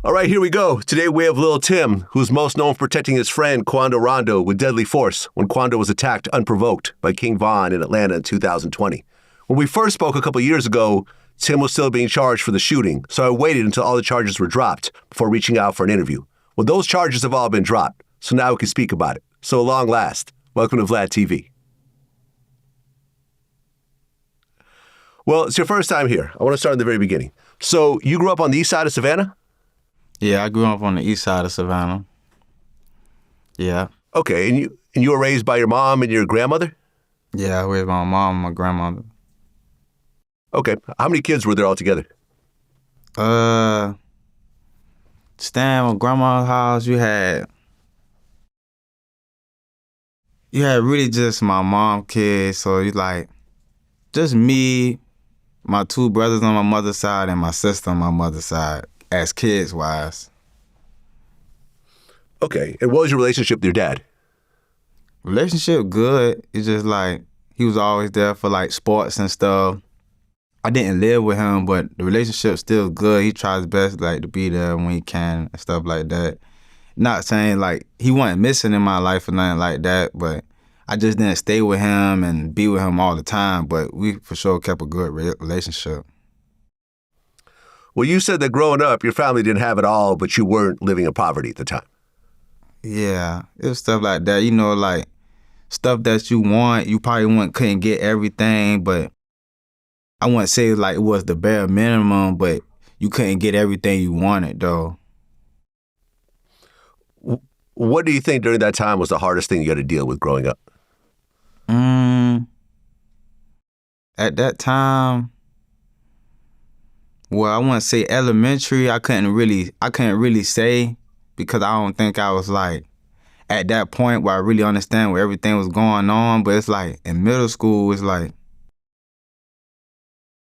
All right, here we go. Today we have Lul Tim, who's most known for protecting his friend Quando Rondo with deadly force when Quando was attacked unprovoked by King Von in Atlanta in 2020. When we first spoke a couple years ago, Tim was still being charged for the shooting, so I waited until all the charges were dropped before reaching out for an interview. Well, those charges have all been dropped, so now we can speak about it. So, long last, welcome to Vlad TV. Well, it's your first time here. I want to start in the very beginning. So, you grew up on the east side of Savannah? Yeah, I grew up on the east side of Savannah. Yeah. Okay, and you were raised by your mom and your grandmother? Yeah, I raised by my mom and my grandmother. Okay, how many kids were there altogether? Staying at grandma's house, you had really just my mom kids, so you like just me, my two brothers on my mother's side, and my sister on my mother's side, as kids-wise. Okay, and what was your relationship with your dad? Relationship good. It's just like he was always there for like sports and stuff. I didn't live with him, but the relationship's still good. He tries his best like to be there when he can and stuff like that. Not saying like he wasn't missing in my life or nothing like that, but I just didn't stay with him and be with him all the time. But we for sure kept a good relationship. Well, you said that growing up, your family didn't have it all, but you weren't living in poverty at the time. Yeah, it was stuff like that. You know, like stuff that you want, you probably couldn't get everything, but I wouldn't say like it was the bare minimum, but you couldn't get everything you wanted, though. What do you think during that time was the hardest thing you had to deal with growing up? At that time, well, I wouldn't say elementary. I couldn't really say because I don't think I was like at that point where I really understand where everything was going on. But it's like in middle school, it's like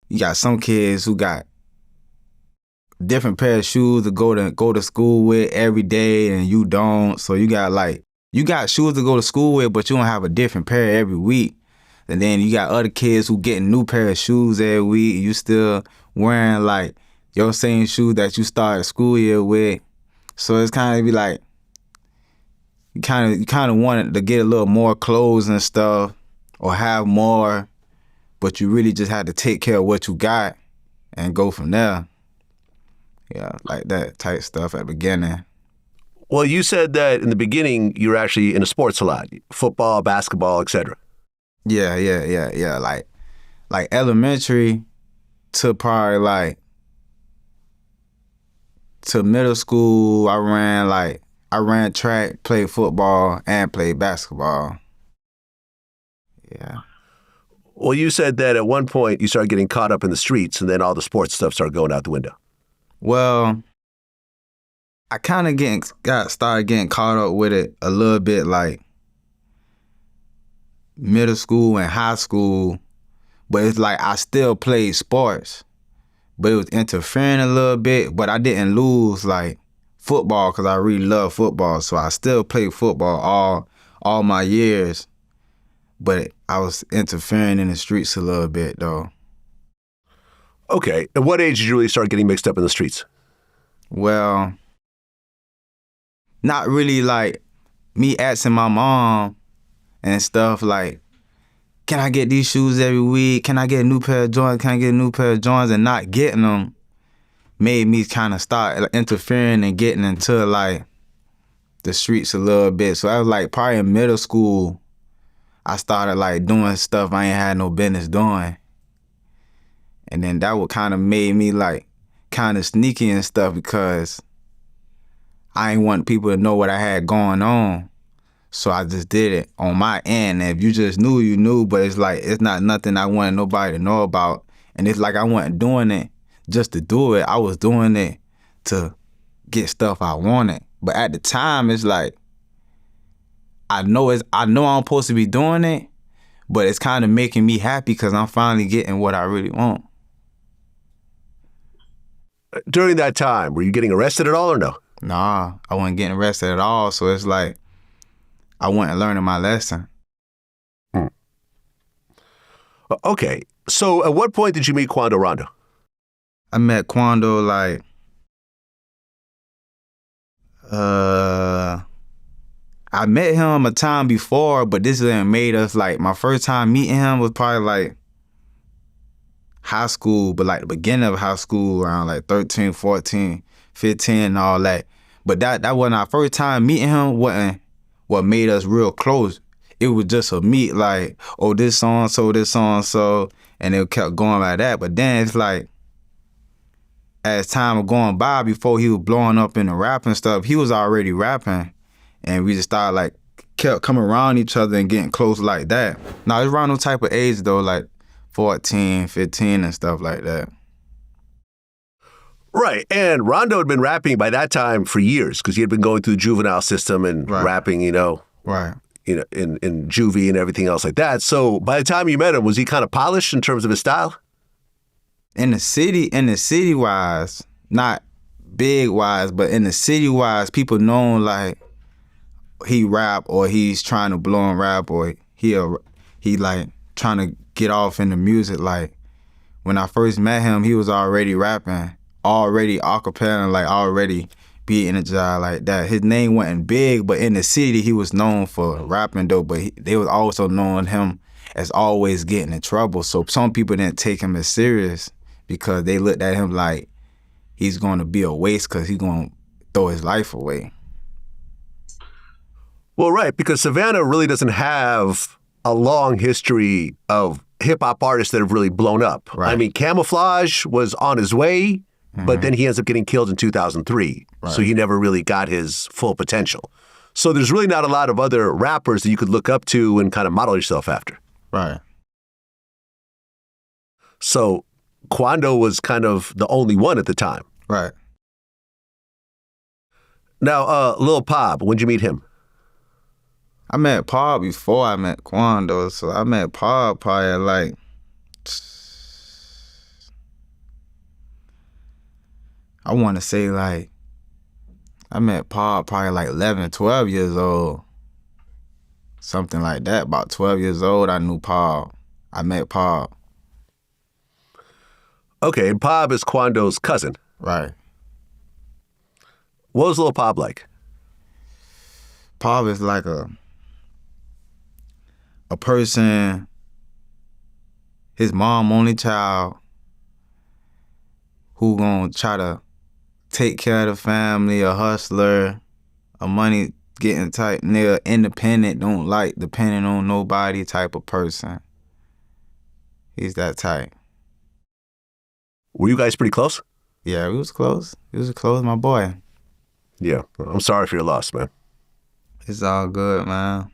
you got some kids who got different pair of shoes to go to school with every day, and you don't. So you got shoes to go to school with, but you don't have a different pair every week. And then you got other kids who getting new pair of shoes every week. You still wearing like your same shoes that you started school year with. So it's kind of be like you kind of wanted to get a little more clothes and stuff or have more, but you really just had to take care of what you got and go from there. Yeah, like that type stuff at the beginning. Well, you said that in the beginning you were actually into sports a lot, football, basketball, etc. Yeah. Like elementary to probably like to middle school, I ran track, played football, and played basketball. Yeah. Well, you said that at one point you started getting caught up in the streets and then all the sports stuff started going out the window. Well, I kind of started getting caught up with it a little bit like middle school and high school, but it's like I still played sports, but it was interfering a little bit, but I didn't lose like football because I really love football, so I still played football all my years, but I was interfering in the streets a little bit though. Okay, at what age did you really start getting mixed up in the streets? Well, not really like me asking my mom and stuff like, can I get these shoes every week? Can I get a new pair of Jordans? Can I get a new pair of Jordans? And not getting them made me kind of start interfering and getting into like the streets a little bit. So I was like probably in middle school, I started like doing stuff I ain't had no business doing. And then that would kind of made me like kind of sneaky and stuff because I ain't want people to know what I had going on. So I just did it on my end. And if you just knew, you knew, but it's like, it's not nothing I wanted nobody to know about. And it's like I wasn't doing it just to do it. I was doing it to get stuff I wanted. But at the time, it's like, I know I'm supposed to be doing it, but it's kind of making me happy because I'm finally getting what I really want. During that time, were you getting arrested at all or no? Nah, I wasn't getting arrested at all. So it's like, I wasn't learning my lesson. Okay, so at what point did you meet Quando Rondo? I met Quando like I met him a time before, but this didn't made us like, my first time meeting him was probably like high school, but like the beginning of high school around like 13, 14, 15 and all that. But that wasn't our first time meeting him, wasn't what made us real close. It was just a meet like, oh, this so-and-so, this so-and-so, and it kept going like that. But then it's like, as time was going by, before he was blowing up in the rap and stuff, he was already rapping. And we just started like, kept coming around each other and getting close like that. Now, it's around no type of age though, like 14, 15 and stuff like that. Right. And Rondo had been rapping by that time for years because he had been going through the juvenile system and rapping, Right. In juvie and everything else like that. So by the time you met him, was he kind of polished in terms of his style? In the city wise, not big wise, but in the city wise, people know like he rap or he's trying to blow and rap or he like trying to get off in the music. Like when I first met him, he was already rapping, already acapella, like already being energized like that. His name wasn't big, but in the city he was known for rapping though. But they was also knowing him as always getting in trouble. So some people didn't take him as serious because they looked at him like he's going to be a waste because he's going to throw his life away. Well, right, because Savannah really doesn't have a long history of hip-hop artists that have really blown up. Right. I mean, Camouflage was on his way, but then he ends up getting killed in 2003. Right. So he never really got his full potential. So there's really not a lot of other rappers that you could look up to and kind of model yourself after. Right. So Quando was kind of the only one at the time. Right. Now, Lul Pab, when'd you meet him? I met Pab before I met Quando, so I met Pab probably at like, I want to say like, I met Pab probably like 11, 12 years old. Something like that, about 12 years old, I knew Pab. I met Pab. Okay, and Pab is Quando's cousin. Right. What was Lul Pab like? Pab is like a person, his mom only child, who gonna try to take care of the family, a hustler, a money getting type nigga, independent, don't like depending on nobody type of person. He's that type. Were you guys pretty close? Yeah, we was close. He was close, my boy. Yeah, I'm sorry for your loss, man. It's all good, man.